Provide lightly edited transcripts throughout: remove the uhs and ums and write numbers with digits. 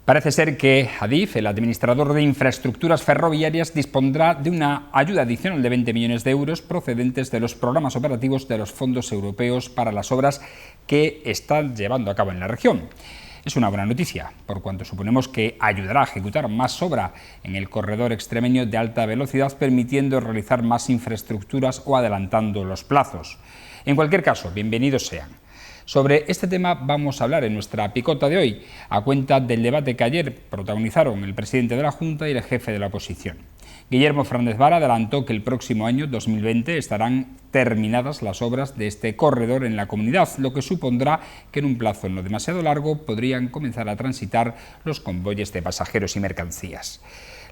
Parece ser que Adif, el administrador de infraestructuras ferroviarias, dispondrá de una ayuda adicional de 20 millones de euros procedentes de los programas operativos de los fondos europeos para las obras que están llevando a cabo en la región. Es una buena noticia, por cuanto suponemos que ayudará a ejecutar más obra en el corredor extremeño de alta velocidad, permitiendo realizar más infraestructuras o adelantando los plazos. En cualquier caso, bienvenidos sean. Sobre este tema vamos a hablar en nuestra picota de hoy, a cuenta del debate que ayer protagonizaron el presidente de la Junta y el jefe de la oposición. Guillermo Fernández Vara adelantó que el próximo año, 2020, estarán terminadas las obras de este corredor en la comunidad, lo que supondrá que en un plazo no demasiado largo podrían comenzar a transitar los convoyes de pasajeros y mercancías.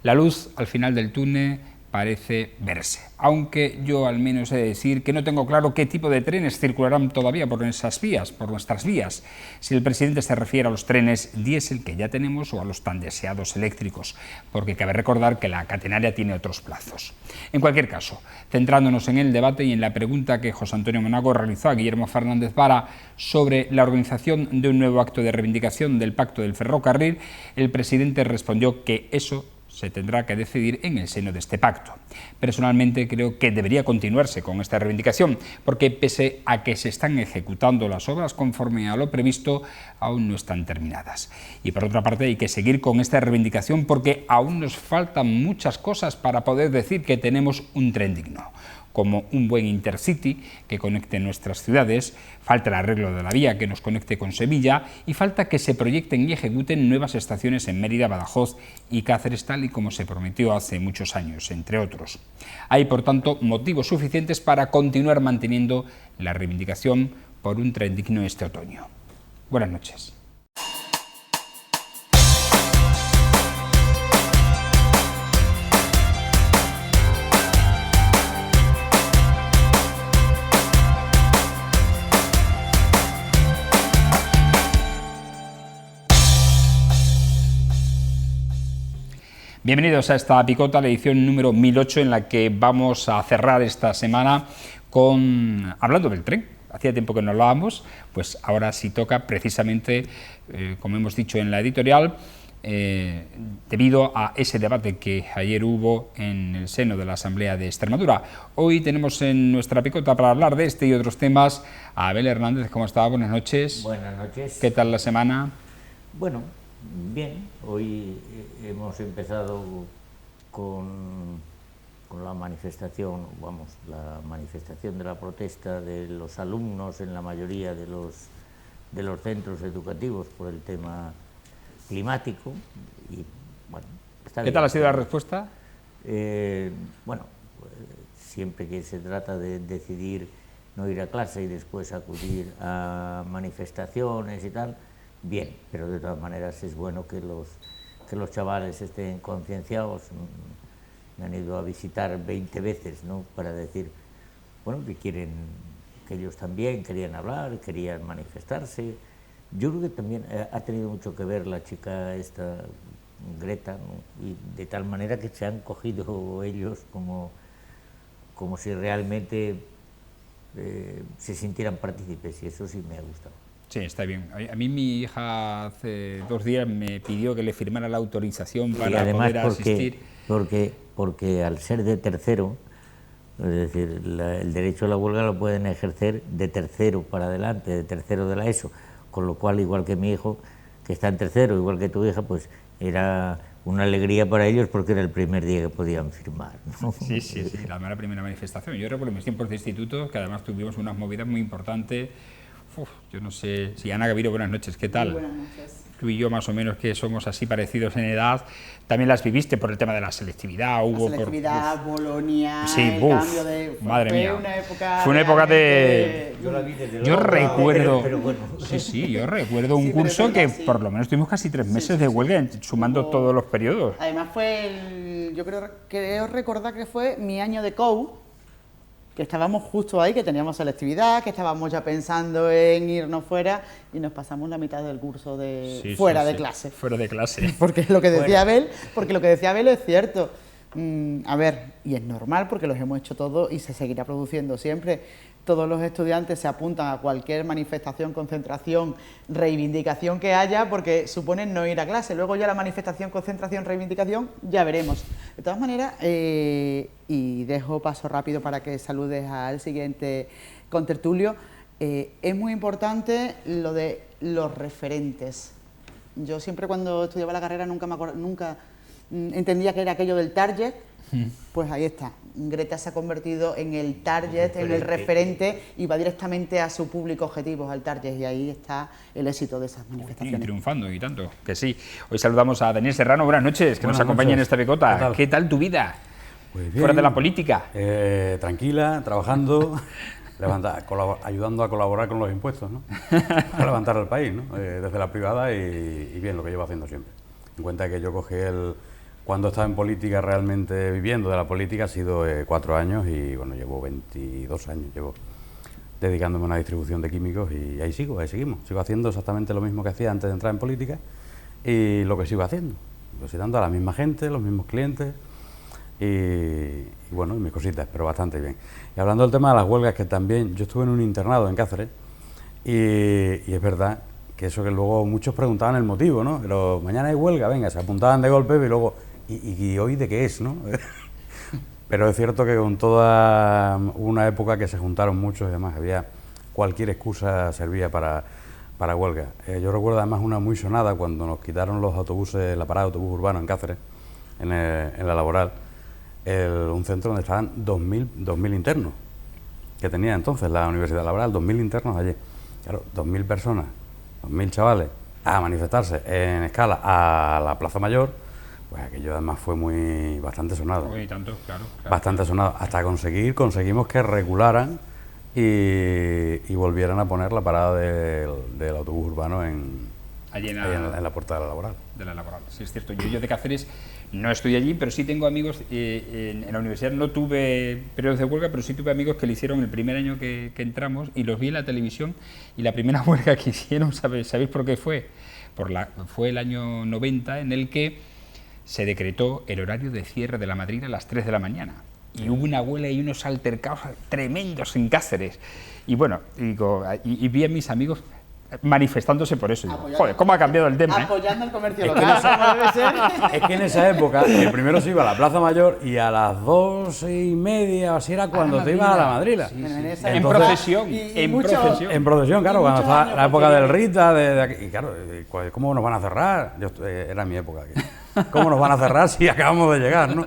La luz al final del túnel parece verse, aunque yo al menos he de decir que no tengo claro qué tipo de trenes circularán todavía por esas vías, por nuestras vías, si el presidente se refiere a los trenes diésel que ya tenemos o a los tan deseados eléctricos, porque cabe recordar que la catenaria tiene otros plazos. En cualquier caso, centrándonos en el debate y en la pregunta que José Antonio Monago realizó a Guillermo Fernández Vara sobre la organización de un nuevo acto de reivindicación del Pacto del Ferrocarril, el presidente respondió que eso se tendrá que decidir en el seno de este pacto. Personalmente creo que debería continuarse con esta reivindicación, porque pese a que se están ejecutando las obras conforme a lo previsto, aún no están terminadas. Y por otra parte hay que seguir con esta reivindicación porque aún nos faltan muchas cosas para poder decir que tenemos un tren digno, como un buen Intercity que conecte nuestras ciudades, falta el arreglo de la vía que nos conecte con Sevilla y falta que se proyecten y ejecuten nuevas estaciones en Mérida, Badajoz y Cáceres, tal y como se prometió hace muchos años, entre otros. Hay, por tanto, motivos suficientes para continuar manteniendo la reivindicación por un tren digno este otoño. Buenas noches. Bienvenidos a esta picota, la edición número 1008, en la que vamos a cerrar esta semana hablando del tren. Hacía tiempo que no hablábamos, pues ahora sí toca precisamente, como hemos dicho en la editorial, debido a ese debate que ayer hubo en el seno de la Asamblea de Extremadura. Hoy tenemos en nuestra picota para hablar de este y otros temas a Abel Hernández. ¿Cómo está? Buenas noches. Buenas noches. ¿Qué tal la semana? Bueno, bien. Hoy hemos empezado con la manifestación, la manifestación de la protesta de los alumnos en la mayoría de los centros educativos por el tema climático. Y, bueno, está bien. ¿Qué tal ha sido la respuesta? Siempre que se trata de decidir no ir a clase y después acudir a manifestaciones y tal, bien, pero de todas maneras es bueno que los chavales estén concienciados. Me han ido a visitar 20 veces, ¿no?, para decir, bueno, que ellos también querían hablar, querían manifestarse. Yo creo que también ha tenido mucho que ver la chica esta, Greta, ¿no?, y de tal manera que se han cogido ellos como si realmente se sintieran partícipes, y eso sí me ha gustado. Sí, está bien. A mí mi hija hace 2 días me pidió que le firmara la autorización para poder asistir. Porque al ser de tercero, es decir, el derecho a la huelga lo pueden ejercer de tercero para adelante, de tercero de la ESO, con lo cual, igual que mi hijo, que está en tercero, igual que tu hija, pues era una alegría para ellos porque era el primer día que podían firmar, ¿no? Sí, la primera manifestación. Yo recuerdo mis tiempos de instituto, que además tuvimos unas movidas muy importantes. Yo no sé si Ana Gavirio, buenas noches, ¿qué tal? Muy buenas noches. Tú y yo más o menos que somos así parecidos en edad, también las viviste por el tema de la selectividad. Bolonia, sí, el cambio de... Madre mía. Fue una época de... Yo la vi desde Yo recuerdo... pero bueno. Sí, yo recuerdo un curso que por lo menos tuvimos casi 3 meses de huelga, sumando todos los periodos. Además fue, yo creo recordar que fue mi año de COU, que estábamos justo ahí, que teníamos selectividad, que estábamos ya pensando en irnos fuera y nos pasamos la mitad del curso fuera de clase. Fuera de clase. Porque lo que decía Abel, es cierto. A ver, y es normal porque los hemos hecho todos y se seguirá produciendo siempre, todos los estudiantes se apuntan a cualquier manifestación, concentración, reivindicación que haya, porque suponen no ir a clase. Luego ya la manifestación, concentración, reivindicación, ya veremos. De todas maneras, y dejo paso rápido para que saludes al siguiente contertulio, es muy importante lo de los referentes. Yo siempre cuando estudiaba la carrera nunca entendía que era aquello del target. Pues ahí está, Greta se ha convertido en el target, en el referente, y va directamente a su público objetivo, al target, y ahí está el éxito de esas manifestaciones. Y triunfando, y tanto, que sí. Hoy saludamos a Daniel Serrano, buenas noches, que nos acompaña en esta picota. ¿Qué tal tu vida? Pues bien, fuera de la política. Tranquila, trabajando, ayudando a colaborar con los impuestos, ¿no? A levantar el país, ¿no? Desde la privada y bien, lo que llevo haciendo siempre. En cuenta que yo cogí cuando estaba en política, realmente viviendo de la política, ha sido 4 años y bueno, llevo 22 años, llevo dedicándome a una distribución de químicos y ahí seguimos. Sigo haciendo exactamente lo mismo que hacía antes de entrar en política y lo que sigo haciendo, visitando a la misma gente, los mismos clientes y bueno, mis cositas, pero bastante bien. Y hablando del tema de las huelgas, que también yo estuve en un internado en Cáceres y es verdad que eso que luego muchos preguntaban el motivo, ¿no? Pero mañana hay huelga, venga, se apuntaban de golpe y luego... ¿Y hoy de qué es, no? Pero es cierto que con toda una época que se juntaron muchos y demás, cualquier excusa servía para huelga. Yo recuerdo además una muy sonada cuando nos quitaron los autobuses, la parada de autobús urbano en Cáceres, en la Laboral, un centro donde estaban 2.000 internos, que tenía entonces la Universidad Laboral, 2.000 internos allí. Claro, 2.000 personas, 2.000 chavales, a manifestarse en escala a la Plaza Mayor. Pues aquello además fue bastante sonado. Tanto, claro. Bastante sonado, hasta conseguimos que regularan y volvieran a poner la parada del autobús urbano en la puerta de la Laboral. De la Laboral, sí, es cierto. Yo de Cáceres no estoy allí, pero sí tengo amigos en la universidad. No tuve periodos de huelga, pero sí tuve amigos que lo hicieron el primer año que entramos y los vi en la televisión, y la primera huelga que hicieron, ¿sabéis por qué fue? Fue el año 90, en el que se decretó el horario de cierre de la Madrid a las 3 de la mañana. Y hubo una huelga y unos altercados tremendos en Cáceres. Y bueno, y vi a mis amigos manifestándose por eso. Digo, joder, ¿cómo ha cambiado el tema? Apoyando el comercio local, como debe ser. Es que en esa época, primero se iba a la Plaza Mayor y a las 2:30 o así era cuando te ibas a la Madrila. Sí, en procesión. En procesión, claro, cuando estaba la época del Rita, y claro, ¿cómo nos van a cerrar? Era mi época aquí. ¿Cómo nos van a cerrar si acabamos de llegar, no?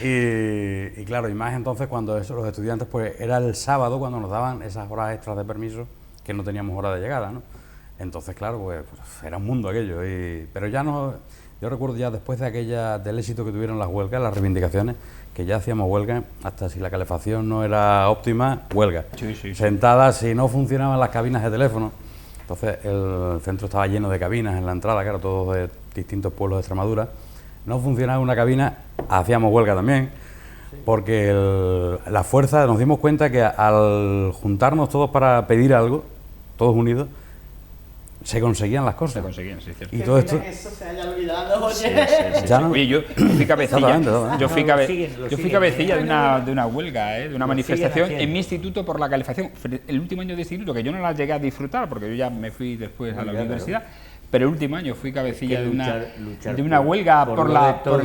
Y claro, y más entonces cuando los estudiantes, pues era el sábado cuando nos daban esas horas extras de permiso, que no teníamos hora de llegada, ¿no? Entonces, claro, pues era un mundo aquello. Pero ya no... Yo recuerdo ya después del éxito que tuvieron las huelgas, las reivindicaciones, que ya hacíamos huelga, hasta si la calefacción no era óptima, huelga. Sí. Sentadas, si no funcionaban las cabinas de teléfono. Entonces el centro estaba lleno de cabinas en la entrada, claro, todos de distintos pueblos de Extremadura. No funcionaba una cabina, hacíamos huelga también, porque la fuerza, nos dimos cuenta que al juntarnos todos para pedir algo, todos unidos, se conseguían las cosas. Se conseguían, sí, cierto. Y todo esto... que eso se haya olvidado, oye. Sí. Oye, yo fui cabecilla, yo fui cabecilla de una huelga, de una manifestación en mi instituto por la calefacción. El último año de instituto, que yo no la llegué a disfrutar, porque yo ya me fui después a la universidad, pero el último año fui cabecilla de una huelga por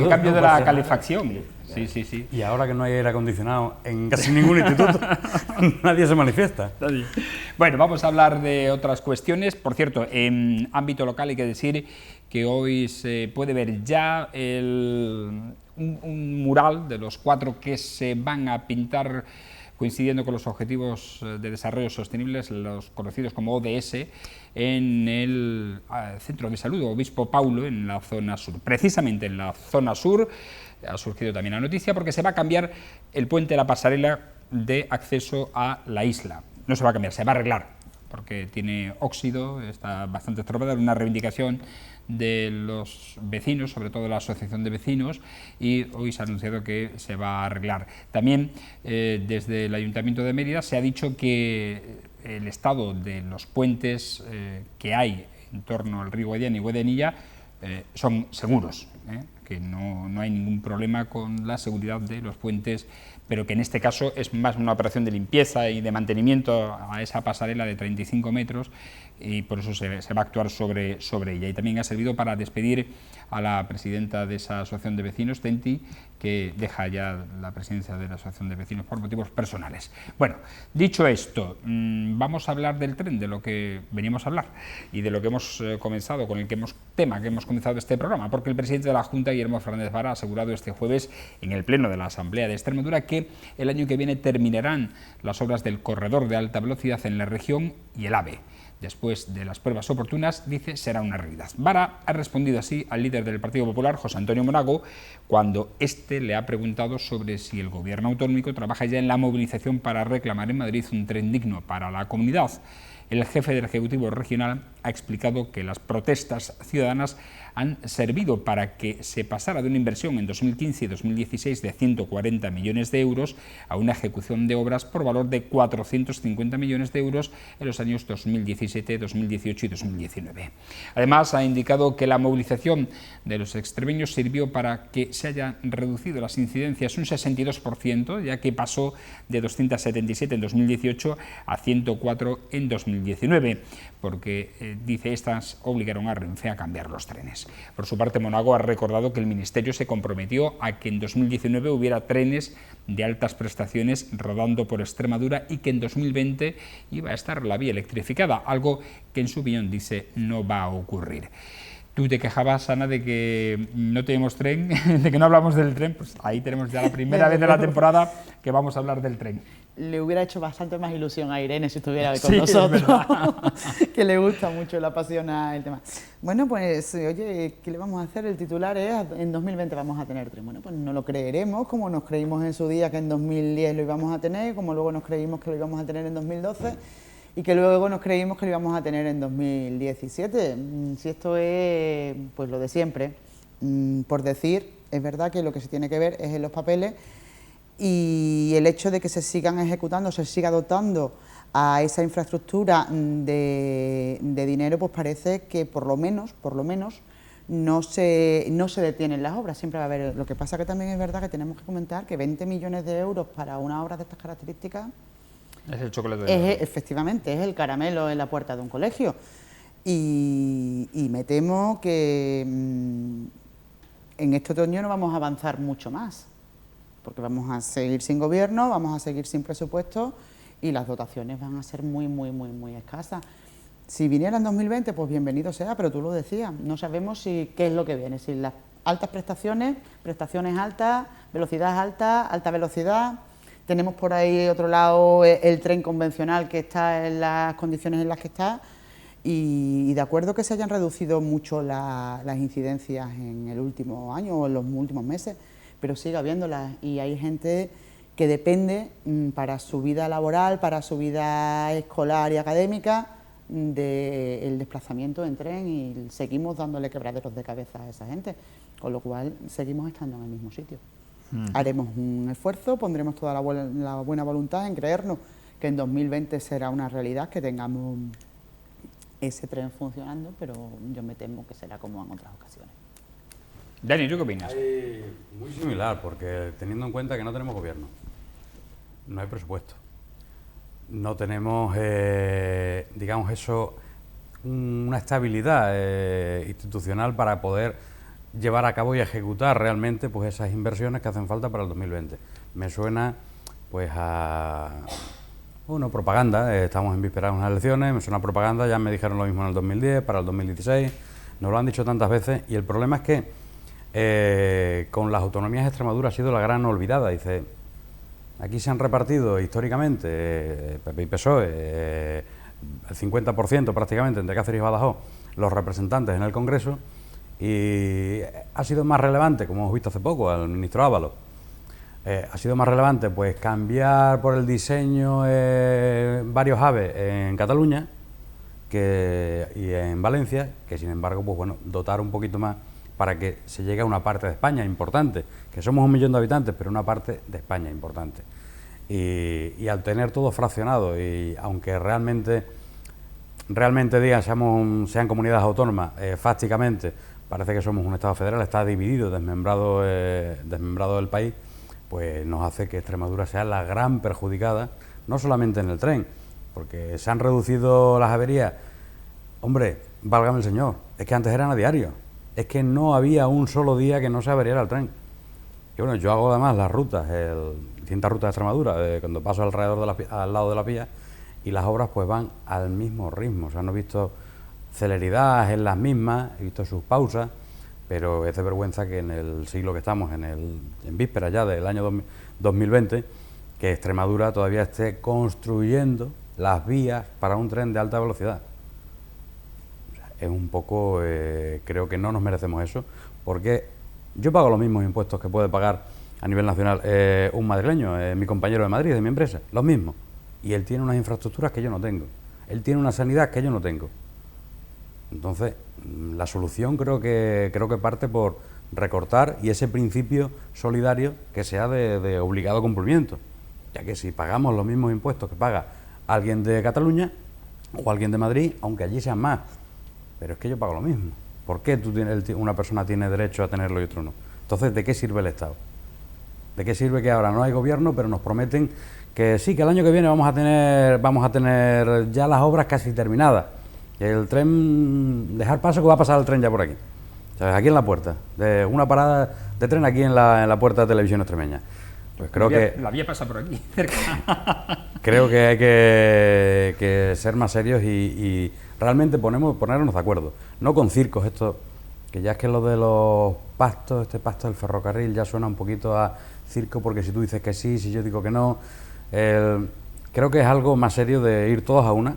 el cambio de la calefacción. Sí. Y ahora que no hay aire acondicionado en casi ningún instituto, nadie se manifiesta. Bueno, vamos a hablar de otras cuestiones. Por cierto, en ámbito local hay que decir que hoy se puede ver ya un mural de los 4 que se van a pintar coincidiendo con los Objetivos de Desarrollo Sostenibles, los conocidos como ODS, en el Centro de Salud Obispo Paulo, en la zona sur. Precisamente en la zona sur ha surgido también la noticia porque se va a cambiar el puente de la pasarela de acceso a la isla. No se va a cambiar, se va a arreglar, porque tiene óxido, está bastante estropeado, una reivindicación de los vecinos, sobre todo la asociación de vecinos, y hoy se ha anunciado que se va a arreglar. También desde el Ayuntamiento de Mérida se ha dicho que el estado de los puentes que hay en torno al río Guadiana y Guadianilla son seguros, que no hay ningún problema con la seguridad de los puentes, pero que en este caso es más una operación de limpieza y de mantenimiento a esa pasarela de 35 metros, y por eso se va a actuar sobre ella. Y también ha servido para despedir a la presidenta de esa asociación de vecinos, Tenti, que deja ya la presidencia de la asociación de vecinos por motivos personales. Bueno, dicho esto, vamos a hablar del tren, de lo que veníamos a hablar y de lo que hemos comenzado, con el tema que hemos comenzado este programa, porque el presidente de la Junta, Guillermo Fernández Vara, ha asegurado este jueves en el Pleno de la Asamblea de Extremadura que el año que viene terminarán las obras del corredor de alta velocidad en la región y el AVE. Después de las pruebas oportunas, dice, será una realidad. Vara ha respondido así al líder del Partido Popular, José Antonio Monago, cuando éste le ha preguntado sobre si el gobierno autonómico trabaja ya en la movilización para reclamar en Madrid un tren digno para la comunidad. El jefe del Ejecutivo Regional ha explicado que las protestas ciudadanas han servido para que se pasara de una inversión en 2015 y 2016 de 140 millones de euros a una ejecución de obras por valor de 450 millones de euros en los años 2017, 2018 y 2019. Además, ha indicado que la movilización de los extremeños sirvió para que se hayan reducido las incidencias un 62%, ya que pasó de 277 en 2018 a 104 en 2019, porque, dice, estas obligaron a Renfe a cambiar los trenes. Por su parte, Monago ha recordado que el Ministerio se comprometió a que en 2019 hubiera trenes de altas prestaciones rodando por Extremadura y que en 2020 iba a estar la vía electrificada, algo que en su opinión, dice, no va a ocurrir. Tú te quejabas, Ana, de que no tenemos tren, de que no hablamos del tren, pues ahí tenemos ya la primera vez de la temporada que vamos a hablar del tren. Le hubiera hecho bastante más ilusión a Irene si estuviera con sí, nosotros, que le gusta mucho, le apasiona el tema. Bueno, pues, oye, ¿qué le vamos a hacer? El titular es, en 2020 vamos a tener tren. Bueno, pues no lo creeremos, como nos creímos en su día que en 2010 lo íbamos a tener, como luego nos creímos que lo íbamos a tener en 2012, y que luego nos creímos que lo íbamos a tener en 2017. Si esto es, pues, lo de siempre, por decir, es verdad que lo que se tiene que ver es en los papeles, y el hecho de que se sigan ejecutando, se siga dotando a esa infraestructura de dinero, pues parece que por lo menos no se detienen las obras, siempre va a haber. Lo que pasa que también es verdad que tenemos que comentar que 20 millones de euros para una obra de estas características es el chocolate. Efectivamente, es el caramelo en la puerta de un colegio, y me temo que en este otoño no vamos a avanzar mucho más, porque vamos a seguir sin gobierno, vamos a seguir sin presupuesto y las dotaciones van a ser muy escasas. Si viniera en 2020, pues bienvenido sea, pero tú lo decías, no sabemos qué es lo que viene, si las altas prestaciones altas, velocidad alta, alta velocidad. Tenemos por ahí otro lado el tren convencional que está en las condiciones en las que está, y de acuerdo que se hayan reducido mucho las incidencias en el último año o en los últimos meses, pero sigue habiéndolas, y hay gente que depende para su vida laboral, para su vida escolar y académica, del desplazamiento en tren, y seguimos dándole quebraderos de cabeza a esa gente, con lo cual seguimos estando en el mismo sitio. Haremos un esfuerzo, pondremos toda la buena voluntad en creernos que en 2020 será una realidad, que tengamos ese tren funcionando, pero yo me temo que será como en otras ocasiones. Dani, ¿tú qué opinas? Muy similar, porque teniendo en cuenta que no tenemos gobierno, no hay presupuesto, no tenemos, digamos eso, una estabilidad institucional para poder llevar a cabo y ejecutar realmente, pues, esas inversiones que hacen falta para el 2020. Me suena, pues, a propaganda. Estamos en vísperas de unas elecciones, me suena a propaganda. Ya me dijeron lo mismo en el 2010, para el 2016, nos lo han dicho tantas veces, y el problema es que con las autonomías de Extremadura ha sido la gran olvidada. Dice, aquí se han repartido históricamente PP y PSOE el 50% prácticamente entre Cáceres y Badajoz, los representantes en el Congreso, y ha sido más relevante, como hemos visto hace poco al ministro Ábalos, ha sido más relevante, pues, cambiar por el diseño varios AVE en Cataluña y en Valencia, que sin embargo, pues bueno, dotar un poquito más para que se llegue a una parte de España importante, que somos 1 millón de habitantes, pero una parte de España importante. Y al tener todo fraccionado, y aunque realmente sean comunidades autónomas, fácticamente, parece que somos un Estado federal, está dividido, desmembrado el país, pues nos hace que Extremadura sea la gran perjudicada, no solamente en el tren, porque se han reducido las averías. Hombre, válgame el señor, es que antes eran a diario, es que no había un solo día que no se averiara el tren. Y bueno, yo hago además las rutas, distintas rutas de Extremadura, cuando paso alrededor al lado de la vía, y las obras pues van al mismo ritmo. O sea, no he visto celeridad en las mismas, he visto sus pausas, pero es de vergüenza que en el siglo que estamos, en vísperas ya del año 2020, que Extremadura todavía esté construyendo las vías para un tren de alta velocidad. O sea, es un poco, creo que no nos merecemos eso, porque yo pago los mismos impuestos que puede pagar a nivel nacional un madrileño, mi compañero de Madrid, de mi empresa, los mismos. Y él tiene unas infraestructuras que yo no tengo. Él tiene una sanidad que yo no tengo. Entonces, la solución creo que parte por recortar y ese principio solidario que sea de obligado cumplimiento. Ya que si pagamos los mismos impuestos que paga alguien de Cataluña o alguien de Madrid, aunque allí sean más, pero es que yo pago lo mismo. ¿Por qué una persona tiene derecho a tenerlo y otro no? Entonces, ¿de qué sirve el Estado? ¿De qué sirve que ahora no hay gobierno, pero nos prometen que sí, que el año que viene vamos a tener ya las obras casi terminadas? Que el tren, dejar paso que va a pasar el tren ya por aquí. ¿Sabes? Aquí en la puerta, de una parada de tren aquí en la puerta de Televisión Extremeña. Pues creo que la vía pasa por aquí, cerca. Creo que hay que ser más serios y realmente ponernos de acuerdo. No con circos, esto, que ya es que lo de los pactos, este pacto del ferrocarril ya suena un poquito a circo, porque si tú dices que sí, si yo digo que no. Creo que es algo más serio de ir todos a una,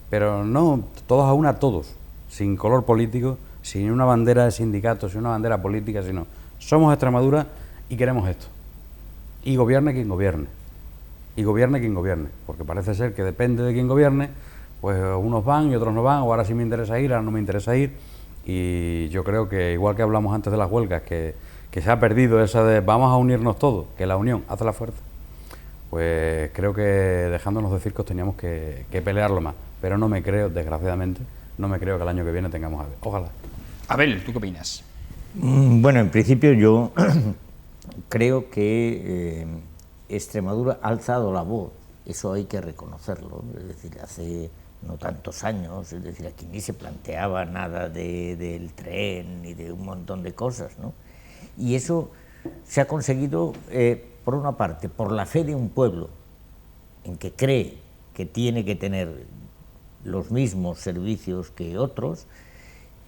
pero no todos a una todos, sin color político, sin una bandera de sindicatos, sin una bandera política, sino somos Extremadura y queremos esto. Y gobierne quien gobierne. Y gobierne quien gobierne, porque parece ser que depende de quien gobierne, pues unos van y otros no van, o ahora sí me interesa ir, ahora no me interesa ir. Y yo creo que, igual que hablamos antes de las huelgas, que se ha perdido esa de vamos a unirnos todos, que la unión hace la fuerza, pues creo que dejándonos de circos teníamos que pelearlo más. Pero no me creo, desgraciadamente, no me creo que el año que viene tengamos a ver. Ojalá. Abel, ¿tú qué opinas? Bueno, en principio yo creo que Extremadura ha alzado la voz, eso hay que reconocerlo, es decir, hace no tantos años, es decir, aquí ni se planteaba nada del tren ni de un montón de cosas, ¿no? Y eso se ha conseguido, por una parte, por la fe de un pueblo en que cree que tiene que tener los mismos servicios que otros,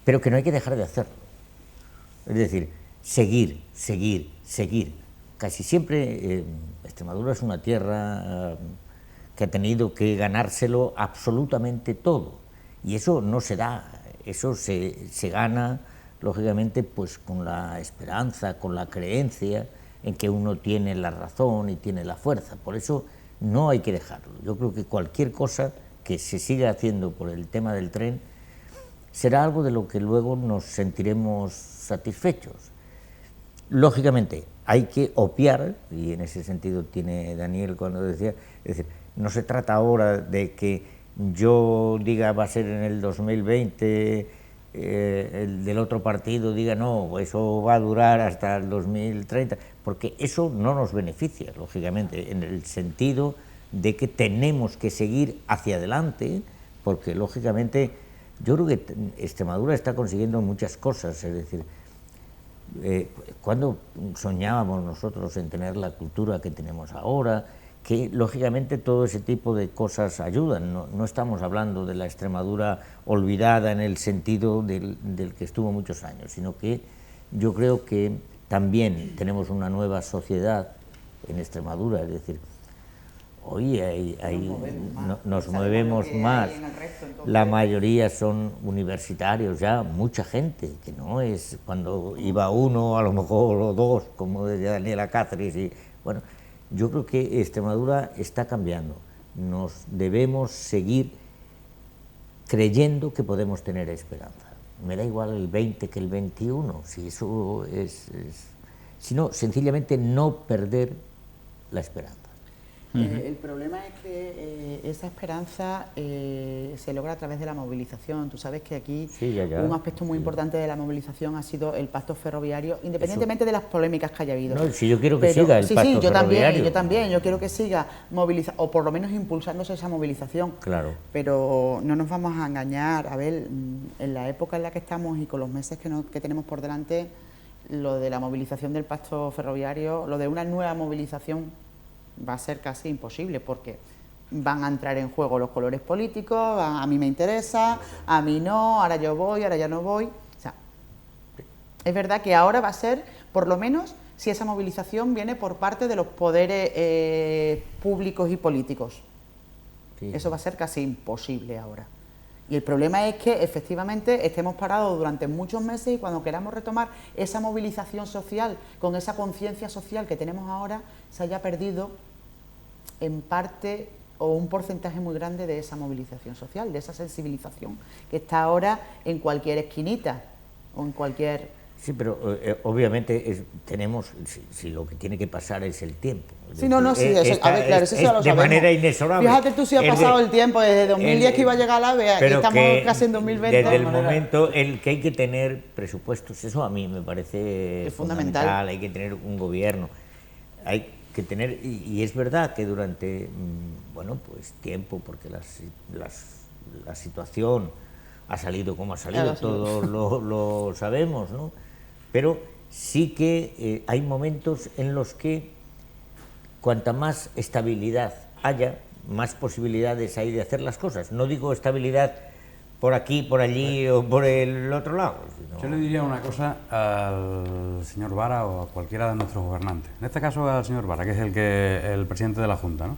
pero que no hay que dejar de hacerlo. Es decir, seguir. Casi siempre Extremadura es una tierra que ha tenido que ganárselo absolutamente todo, y eso no se da, eso se gana, lógicamente, pues con la esperanza, con la creencia en que uno tiene la razón y tiene la fuerza. Por eso no hay que dejarlo. Yo creo que cualquier cosa que se siga haciendo por el tema del tren será algo de lo que luego nos sentiremos satisfechos. Lógicamente, hay que obviar, y en ese sentido tiene Daniel cuando decía, es decir, no se trata ahora de que yo diga va a ser en el 2020, el del otro partido diga no, eso va a durar hasta el 2030, porque eso no nos beneficia, lógicamente, en el sentido de que tenemos que seguir hacia adelante, porque lógicamente yo creo que Extremadura está consiguiendo muchas cosas, es decir, cuando soñábamos nosotros en tener la cultura que tenemos ahora, que lógicamente todo ese tipo de cosas ayudan, no estamos hablando de la Extremadura olvidada en el sentido del que estuvo muchos años, sino que yo creo que también tenemos una nueva sociedad en Extremadura, es decir, hoy nos movemos más, la mayoría son universitarios ya, mucha gente, que no es cuando iba uno, a lo mejor o dos, como decía Daniela Cáceres, y bueno, yo creo que Extremadura está cambiando, nos debemos seguir creyendo que podemos tener esperanza. Me da igual el 20 que el 21, si eso sino sencillamente no perder la esperanza. El problema es que esa esperanza se logra a través de la movilización. Tú sabes que aquí un aspecto muy importante de la movilización ha sido el pacto ferroviario, independientemente de las polémicas que haya habido. No, si yo quiero que siga el pacto ferroviario. Yo también, yo quiero que siga o por lo menos impulsándose esa movilización. Claro. Pero no nos vamos a engañar, a ver, en la época en la que estamos y con los meses que tenemos por delante, lo de la movilización del pacto ferroviario, lo de una nueva movilización va a ser casi imposible, porque van a entrar en juego los colores políticos, a mí me interesa, a mí no, ahora yo voy, ahora ya no voy. O sea, es verdad que ahora va a ser, por lo menos, si esa movilización viene por parte de los poderes públicos y políticos. Sí. Eso va a ser casi imposible ahora. Y el problema es que efectivamente estemos parados durante muchos meses y cuando queramos retomar esa movilización social, con esa conciencia social que tenemos ahora, se haya perdido en parte o un porcentaje muy grande de esa movilización social, de esa sensibilización que está ahora en cualquier esquinita o en cualquier... Sí, pero obviamente tenemos, si lo que tiene que pasar es el tiempo. Sí, no, sí, eso, a ver, claro, eso ya lo sabemos. De manera inexorable. Fíjate tú si ha pasado el tiempo, desde 2010 que iba a llegar la AVE, aquí estamos casi en 2020. Desde el momento en que hay que tener presupuestos, eso a mí me parece fundamental, hay que tener un gobierno, hay que tener, y es verdad que durante, bueno, pues tiempo, porque la situación ha salido como ha salido, todos lo sabemos, ¿no? Pero sí que hay momentos en los que cuanta más estabilidad haya, más posibilidades hay de hacer las cosas. No digo estabilidad por aquí, por allí o por el otro lado. Sino... Yo le diría una cosa al señor Vara o a cualquiera de nuestros gobernantes. En este caso al señor Vara, que es el presidente de la Junta, ¿no?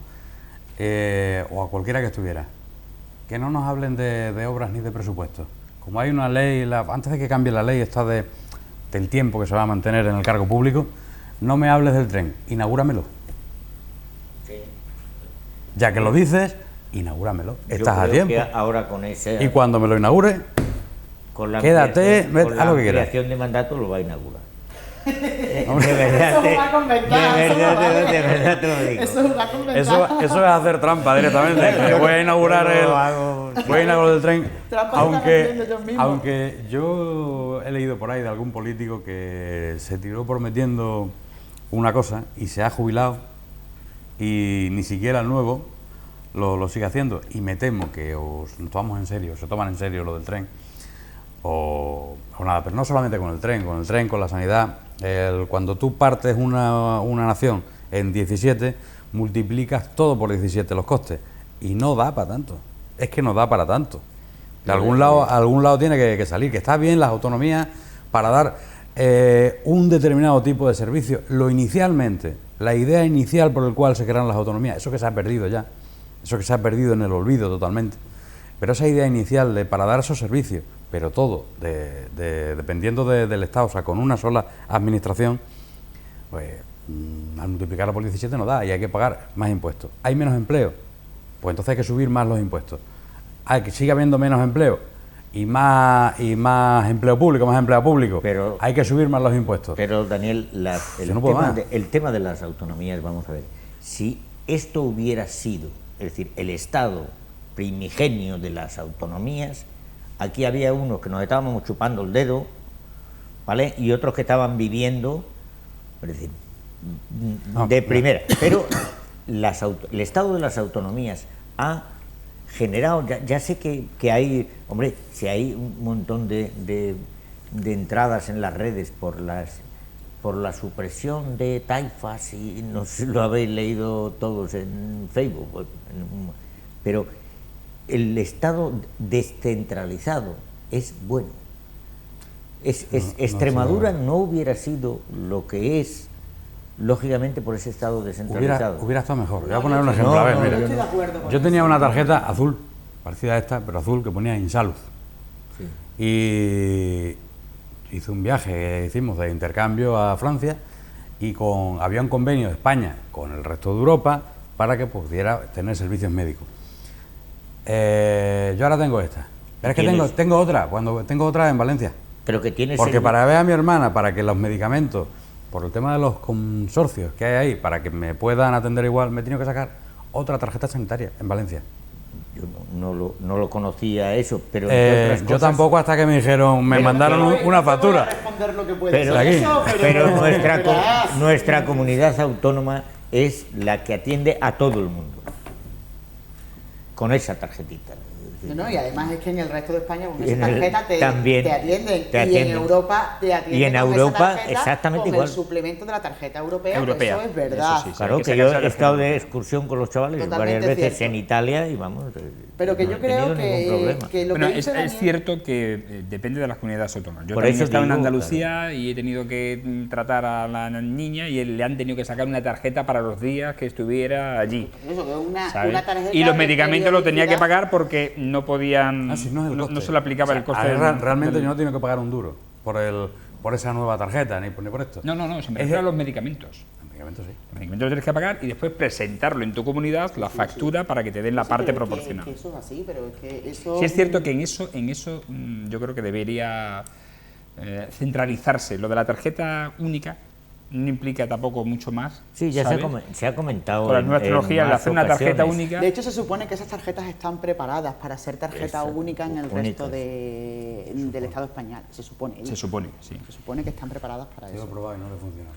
O a cualquiera que estuviera. Que no nos hablen de obras ni de presupuestos. Como hay una ley, antes de que cambie la ley esta del tiempo que se va a mantener en el cargo público, no me hables del tren, inaugúramelo. Sí. Ya que lo dices, inaugúramelo. Estás a tiempo. Que ahora con ese... Y cuando me lo inaugure, quédate, haz lo que quieras. Con la ampliación de mandato lo va a inaugurar. De verdad, de verdad te lo digo. Eso es hacer trampa directamente. Voy a inaugurar el tren. Aunque yo he leído por ahí de algún político que se tiró prometiendo una cosa y se ha jubilado y ni siquiera el nuevo lo sigue haciendo. Y me temo que nos tomamos en serio, se toman en serio lo del tren o nada, pero no solamente con el tren, con la sanidad. Cuando tú partes una nación en 17, multiplicas todo por 17 los costes y no da para tanto. Es que no da para tanto. De algún lado tiene que salir, que está bien las autonomías para dar un determinado tipo de servicio. La idea inicial por el cual se crearon las autonomías, eso que se ha perdido ya, eso que se ha perdido en el olvido totalmente. Pero esa idea inicial para dar esos servicios, pero todo dependiendo del Estado, o sea, con una sola administración, pues al multiplicarlo por 17 no da y hay que pagar más impuestos. ¿Hay menos empleo? Pues entonces hay que subir más los impuestos. Sigue habiendo menos empleo y más empleo público, más empleado público, pero hay que subir más los impuestos. Pero Daniel, el tema de las autonomías, vamos a ver, si esto hubiera sido, es decir, el Estado primigenio de las autonomías, aquí había unos que nos estábamos chupando el dedo, ¿vale? Y otros que estaban viviendo, es decir, de primera. Pero el Estado de las autonomías ha generado, ya sé que hay, hombre, si hay un montón de entradas en las redes por la supresión de taifas, y no sé si lo habéis leído todos en Facebook, pero el Estado descentralizado es bueno. Extremadura no hubiera sido lo que es, lógicamente, por ese Estado descentralizado. Hubiera estado mejor. Voy a poner un ejemplo. A ver, mira. Yo tenía una tarjeta azul, parecida a esta, pero azul, que ponía Insalud. Sí. Y hice un viaje que hicimos de intercambio a Francia y había un convenio de España con el resto de Europa para que pudiera tener servicios médicos. Yo ahora tengo esta. Pero es que tengo otra en Valencia. Pero que tienes. Porque para ver a mi hermana, para que los medicamentos, por el tema de los consorcios que hay ahí, para que me puedan atender igual, me he tenido que sacar otra tarjeta sanitaria en Valencia. Yo no lo conocía eso, pero entre otras Yo cosas, tampoco, hasta que me dijeron, me mandaron una factura. pero nuestra comunidad autónoma es la que atiende a todo el mundo con esa tarjetita. No, y además es que en el resto de España con Y esa en el- tarjeta también te atienden. te Y en atienden. Europa te atienden. Y en con esa Europa tarjeta, exactamente con igual. el suplemento de la tarjeta europea. Europea, Eso es verdad. eso sí. Claro, hay que que yo sacarse he la estado de tarjeta. excursión con los chavales Totalmente varias veces cierto. en Italia y vamos. Pero que no yo he tenido creo ningún problema. que lo Bueno, que dice es Daniel- cierto que depende de las comunidades autónomas. Yo Por también eso he estado en digo, Andalucía y he tenido que tratar a la niña y le han tenido que sacar una tarjeta para los días que estuviera allí. Eso, que es una ¿sabes? tarjeta Y los de medicamentos lo tenía que periodicidad. pagar porque no podían, Ah, sí, no es el coste. no se le aplicaba el coste. Realmente del- yo no tengo que pagar un duro por esa nueva tarjeta, ni por esto. No, se me Es- refiero a los medicamentos. Los medicamentos sí. Los medicamentos los tienes que pagar y después presentarlo en tu comunidad, la factura, para que te den la Sí, parte pero es que- proporcional. que eso es así, pero es que eso... Sí es cierto que en eso yo creo que debería centralizarse. Lo de la tarjeta única no implica tampoco mucho más. Sí, ya ¿sabes? se ha comentado. Con las nuevas en tecnologías, el más hacer una tarjeta ocasiones. única. De hecho, se supone que esas tarjetas están preparadas para ser tarjeta Eso, única en el únicas. resto del Estado español. Se supone. Se supone, sí. Se supone que están preparadas para Yo lo he eso. probado y no le funciona.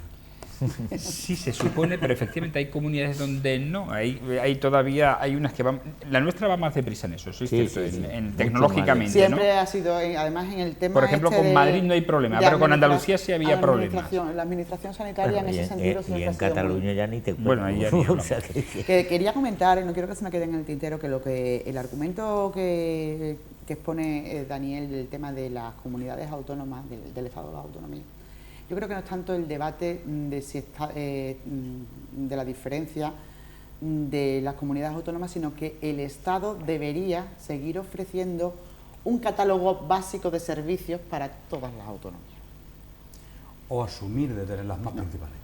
Sí, se supone, pero efectivamente hay comunidades donde no. Hay todavía, hay unas que van. La nuestra va más deprisa en eso, eso es Sí, cierto, sí, sí. en Mucho tecnológicamente. Siempre ¿no? ha sido, además en el tema Por ejemplo, este con de- Madrid no hay problema, de pero con administra- Andalucía sí había problemas. La administración sanitaria Bueno, en ese sentido y siempre ha en sido muy- Cataluña ya ni te cuento. Bueno, ahí ya ni O hablamos. sea que- Que quería comentar, y no quiero que se me quede en el tintero, que el argumento que expone Daniel del tema de las comunidades autónomas, del Estado de la autonomía, yo creo que no es tanto el debate de si está, de la diferencia de las comunidades autónomas, sino que el Estado debería seguir ofreciendo un catálogo básico de servicios para todas las autonomías. O asumir de tener las más principales.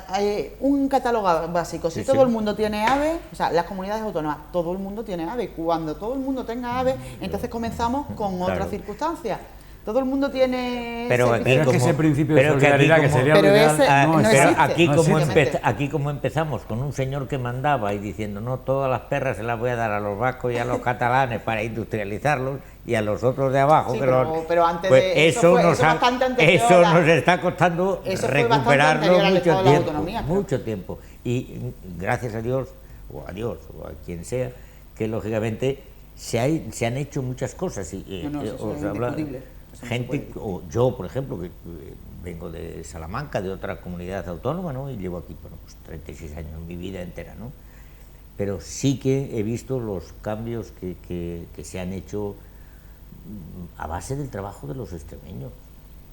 Hay un catálogo básico. Si Sí, todo sí. el mundo tiene AVE, o sea, las comunidades autónomas, todo el mundo tiene AVE. Cuando todo el mundo tenga AVE, entonces comenzamos con Claro. otras circunstancias. Todo el mundo tiene Pero servicios. Pero es que ese principio de pero que aquí solidaridad que como- sería Pero lo ideal, ese- Ah, no pero existe. aquí, No como existe. aquí como empezamos con un señor que mandaba y diciendo no, todas las perras se las voy a dar a los vascos y a los catalanes para industrializarlos y a los otros de abajo. Sí, que pero- los- pero antes pues de eso fue- nos eso bastante anterior eso a- nos está costando Eso fue bastante recuperarlo anterior al mucho Estado de la tiempo, autonomía, pero- mucho tiempo. Y gracias a Dios, o a quien sea, que lógicamente se han hecho muchas cosas. Y, No, eso os es habla- indiscutible. Eso no se gente, puede o yo, por ejemplo, que vengo de Salamanca, de otra comunidad autónoma, ¿no? Y llevo aquí, bueno, pues 36 años, mi vida entera, ¿no? Pero sí que he visto los cambios que se han hecho a base del trabajo de los extremeños,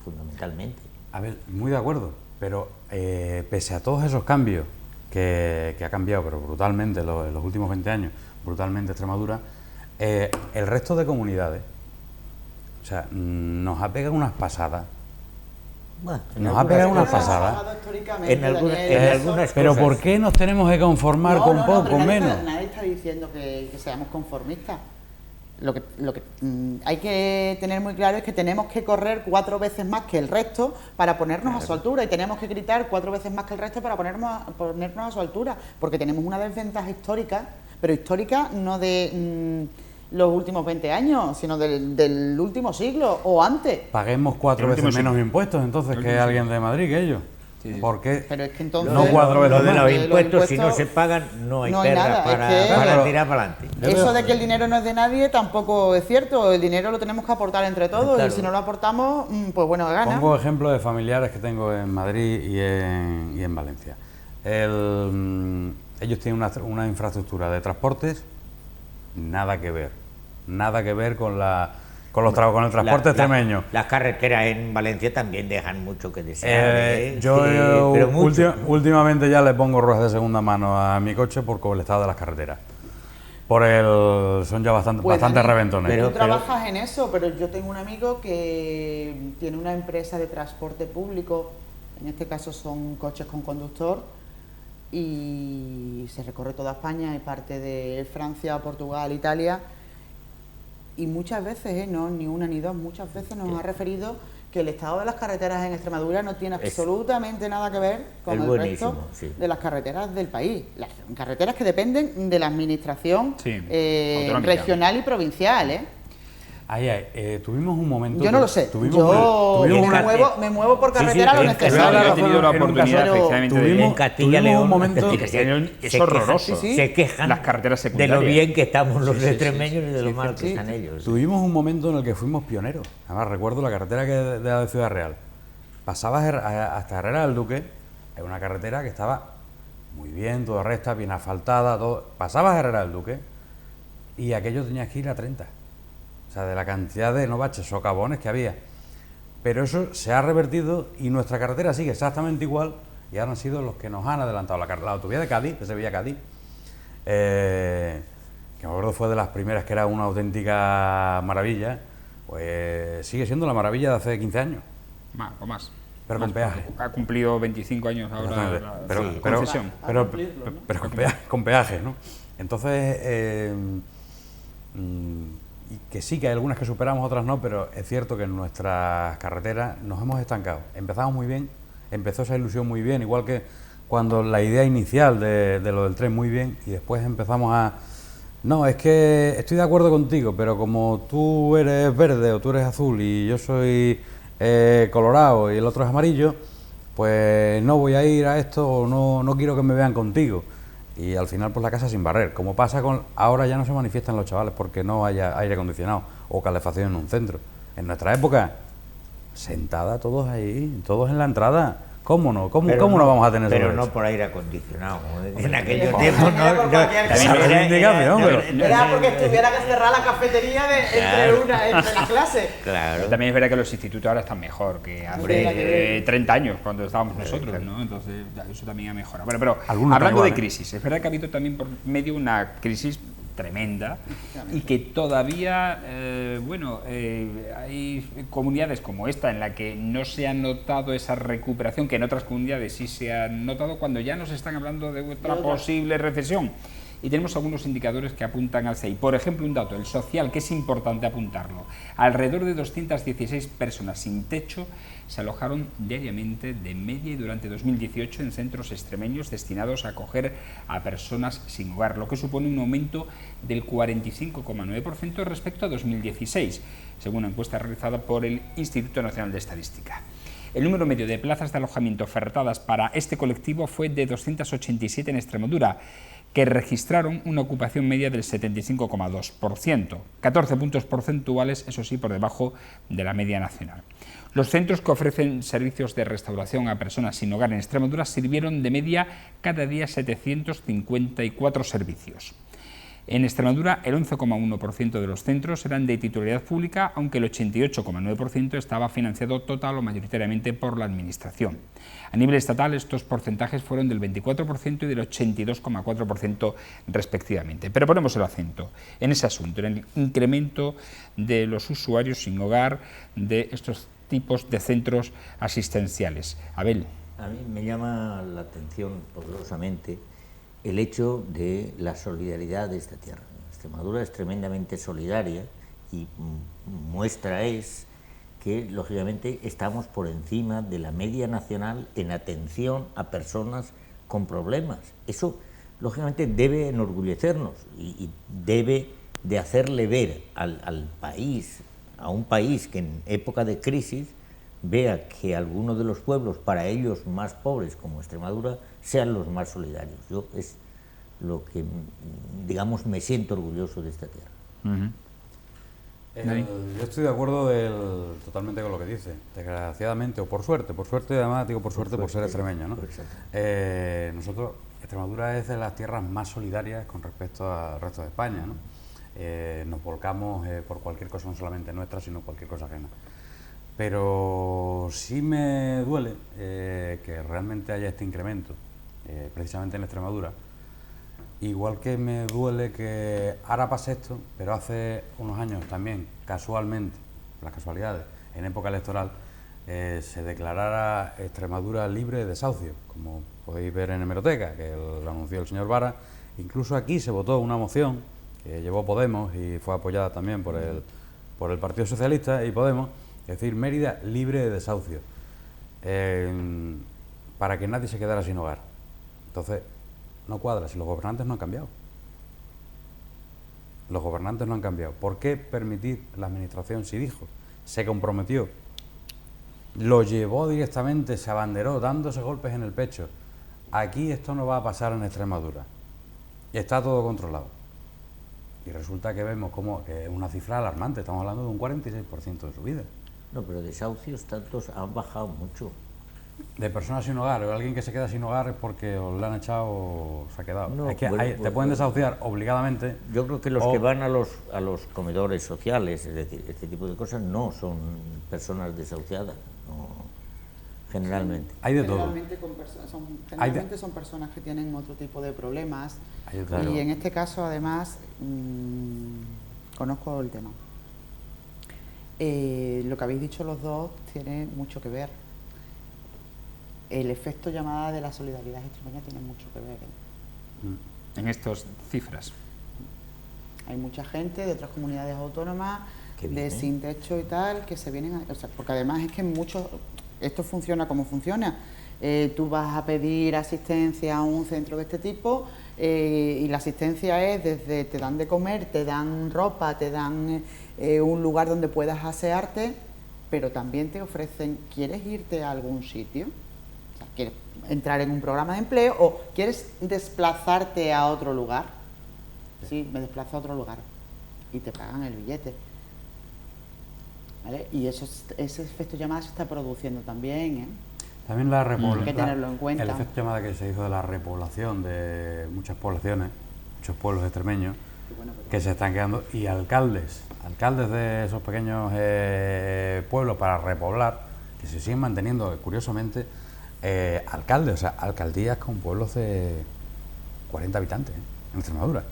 fundamentalmente. A ver, muy de acuerdo, pero pese a todos esos cambios que ha cambiado, pero brutalmente en los últimos 20 años, brutalmente Extremadura, el resto de comunidades, o sea, nos ha pegado unas pasadas. Bueno, Nos ha pegado Pero unas eso lo ha pasadas. pasado históricamente, En alguna- Daniel, en eso- algunas Pero cosas. ¿por qué nos tenemos que conformar con poco, pero con nadie menos? nadie está diciendo que seamos conformistas. Lo que hay que tener muy claro es que tenemos que correr 4 veces más que el resto para ponernos a su altura, y tenemos que gritar 4 veces más que el resto para ponernos a su altura, porque tenemos una desventaja histórica, pero histórica no de los últimos 20 años, sino del último siglo o antes. Paguemos 4 El último veces menos siglo. impuestos entonces que alguien de Madrid, que ellos. Sí, sí. ¿Por qué? Pero es que entonces no 4 veces Lo de más? los Los impuestos, si no impuestos, se pagan, no hay no hay perra nada, es para, que- para Claro. tirar para adelante. Eso de que el dinero no es de nadie tampoco es cierto. El dinero lo tenemos que aportar entre todos, Claro. y si no lo aportamos, pues bueno, gana. Pongo ejemplos de familiares que tengo en Madrid y en Valencia. Ellos tienen una infraestructura de transportes, nada que ver con con el transporte La- extremeño. Las carreteras en Valencia también dejan mucho que desear. Yo Sí, pero mucho. últimamente ya le pongo ruedas de segunda mano a mi coche por el estado de las carreteras. Son ya bastante Pues, Dani, reventones. pero- Tú trabajas en eso, pero yo tengo un amigo que tiene una empresa de transporte público, en este caso son coches con conductor, y se recorre toda España y parte de Francia, Portugal, Italia, y muchas veces, no ni una ni dos, muchas veces nos ha referido que el estado de las carreteras en Extremadura no tiene absolutamente nada que ver con es el buenísimo, resto sí. de las carreteras del país. Las carreteras que dependen de la administración Sí, autonómica. regional y provincial, ¿eh? Tuvimos un momento... Yo no lo sé. Tuvimos Yo una- me muevo por Sí, sí, carretera lo en necesario. He tenido la en un oportunidad, caso- efectivamente, pero de... En Castilla y tuvimos León un momento- Y Castilla y León es se horroroso. sí, sí. se quejan Las carreteras de secundarias. lo bien que estamos los Sí, sí, sí, extremeños y de lo sí, mal que sí. están ellos. Tuvimos un momento en el que fuimos pioneros. Además, recuerdo la carretera de la de Ciudad Real. Pasabas hasta Herrera del Duque, es una carretera que estaba muy bien, toda recta, bien asfaltada, todo. Pasabas a Herrera del Duque y aquello tenías que ir a 30. O sea, de la cantidad de no baches, socavones que había. Pero eso se ha revertido y nuestra carretera sigue exactamente igual y ahora han sido los que nos han adelantado. La autovía de Cádiz, de Sevilla a Cádiz, que me acuerdo fue de las primeras que era una auténtica maravilla, pues sigue siendo la maravilla de hace 15 años. Más o más. Pero con peaje. Ha cumplido 25 años ahora la concesión. Pero con peaje, ¿no? Entonces, y que sí, que hay algunas que superamos, otras no, pero es cierto que en nuestras carreteras nos hemos estancado. Empezamos muy bien, empezó esa ilusión muy bien, igual que cuando la idea inicial de lo del tren muy bien, y después empezamos a... No, es que estoy de acuerdo contigo, pero como tú eres verde o tú eres azul y yo soy colorado y el otro es amarillo, pues no voy a ir a esto o no quiero que me vean contigo. Y al final pues la casa sin barrer, como pasa con... Ahora ya no se manifiestan los chavales porque no haya aire acondicionado o calefacción en un centro. En nuestra época, sentada todos ahí, todos en la entrada. ¿Cómo no? ¿Cómo no vamos a tener ese Pero derecho? no por aire acondicionado. En aquellos tiempos no... Era porque tuviera que cerrar la cafetería entre las clases. Claro. También es verdad que los institutos ahora están mejor que hace 30 años, cuando estábamos nosotros, ¿no? Entonces, eso también ha mejorado. Bueno, pero Algunos hablando igual, de ¿eh? crisis, es verdad que ha habido también por medio una crisis tremenda y que todavía, hay comunidades como esta en la que no se ha notado esa recuperación, que en otras comunidades sí se ha notado cuando ya nos están hablando de otra posible recesión. Y tenemos algunos indicadores que apuntan hacia ahí. Por ejemplo, un dato, el social, que es importante apuntarlo. Alrededor de 216 personas sin techo se alojaron diariamente de media y durante 2018 en centros extremeños destinados a acoger a personas sin hogar, lo que supone un aumento del 45,9% respecto a 2016, según una encuesta realizada por el Instituto Nacional de Estadística. El número medio de plazas de alojamiento ofertadas para este colectivo fue de 287 en Extremadura, que registraron una ocupación media del 75,2%, 14 puntos porcentuales, eso sí, por debajo de la media nacional. Los centros que ofrecen servicios de restauración a personas sin hogar en Extremadura sirvieron de media cada día 754 servicios. En Extremadura, el 11,1% de los centros eran de titularidad pública, aunque el 88,9% estaba financiado total o mayoritariamente por la Administración. A nivel estatal, estos porcentajes fueron del 24% y del 82,4% respectivamente. Pero ponemos el acento en ese asunto, en el incremento de los usuarios sin hogar de estos tipos de centros asistenciales. Abel. A mí me llama la atención poderosamente el hecho de la solidaridad de esta tierra. Extremadura es tremendamente solidaria y muestra es que, lógicamente, estamos por encima de la media nacional en atención a personas con problemas. Eso, lógicamente, debe enorgullecernos y debe de hacerle ver al país, a un país que en época de crisis vea que algunos de los pueblos, para ellos más pobres como Extremadura, sean los más solidarios. Yo es lo que, digamos, me siento orgulloso de esta tierra. Yo estoy de acuerdo totalmente con lo que dice. Desgraciadamente, o por suerte además digo por suerte por ser extremeño, ¿no? Nosotros, Extremadura es de las tierras más solidarias con respecto al resto de España, ¿no? Nos volcamos por cualquier cosa, no solamente nuestra, sino cualquier cosa ajena. Pero sí me duele que realmente haya este incremento, precisamente en Extremadura. Igual que me duele que ahora pase esto, pero hace unos años también, casualmente, las casualidades, en época electoral, se declarara Extremadura libre de desahucio, como podéis ver en hemeroteca, que lo anunció el señor Vara. Incluso aquí se votó una moción que llevó Podemos y fue apoyada también por el Partido Socialista y Podemos, Es decir, Mérida libre de desahucio, para que nadie se quedara sin hogar. Entonces, no cuadra, si los gobernantes no han cambiado. Los gobernantes no han cambiado. ¿Por qué permitir la administración si dijo, se comprometió, lo llevó directamente, se abanderó, dándose golpes en el pecho? Aquí esto no va a pasar en Extremadura. Y está todo controlado. Y resulta que vemos como que es una cifra alarmante, estamos hablando de un 46% de subida. No, pero desahucios tantos han bajado mucho. De personas sin hogar, o alguien que se queda sin hogar es porque o le han echado o se ha quedado. No, es que bueno, te pueden desahuciar obligadamente. Yo creo que los que van a los comedores sociales, es decir, este tipo de cosas, no son personas desahuciadas, no, generalmente. Hay de todo. Generalmente son personas que tienen otro tipo de problemas. Claro. Y en este caso, además, conozco el tema. Lo que habéis dicho los dos tiene mucho que ver. El efecto llamada de la solidaridad extremeña tiene mucho que ver. En estas cifras. Hay mucha gente de otras comunidades autónomas, bien, sin techo y tal, que se vienen o sea, porque además es que esto funciona como funciona. Tú vas a pedir asistencia a un centro de este tipo y la asistencia es desde te dan de comer, te dan ropa, te dan un lugar donde puedas asearte, pero también te ofrecen, ¿quieres irte a algún sitio? O sea, ¿quieres entrar en un programa de empleo o quieres desplazarte a otro lugar? Sí, me desplazo a otro lugar y te pagan el billete. ¿Vale? Y ese efecto llamada se está produciendo también, ¿eh? También Hay que tenerlo en cuenta. El efecto llamada que se hizo de la repoblación de muchas poblaciones, muchos pueblos extremeños, que se están quedando, y alcaldes de esos pequeños pueblos para repoblar, que se siguen manteniendo, curiosamente, alcaldes, o sea, alcaldías con pueblos de 40 habitantes, en Extremadura.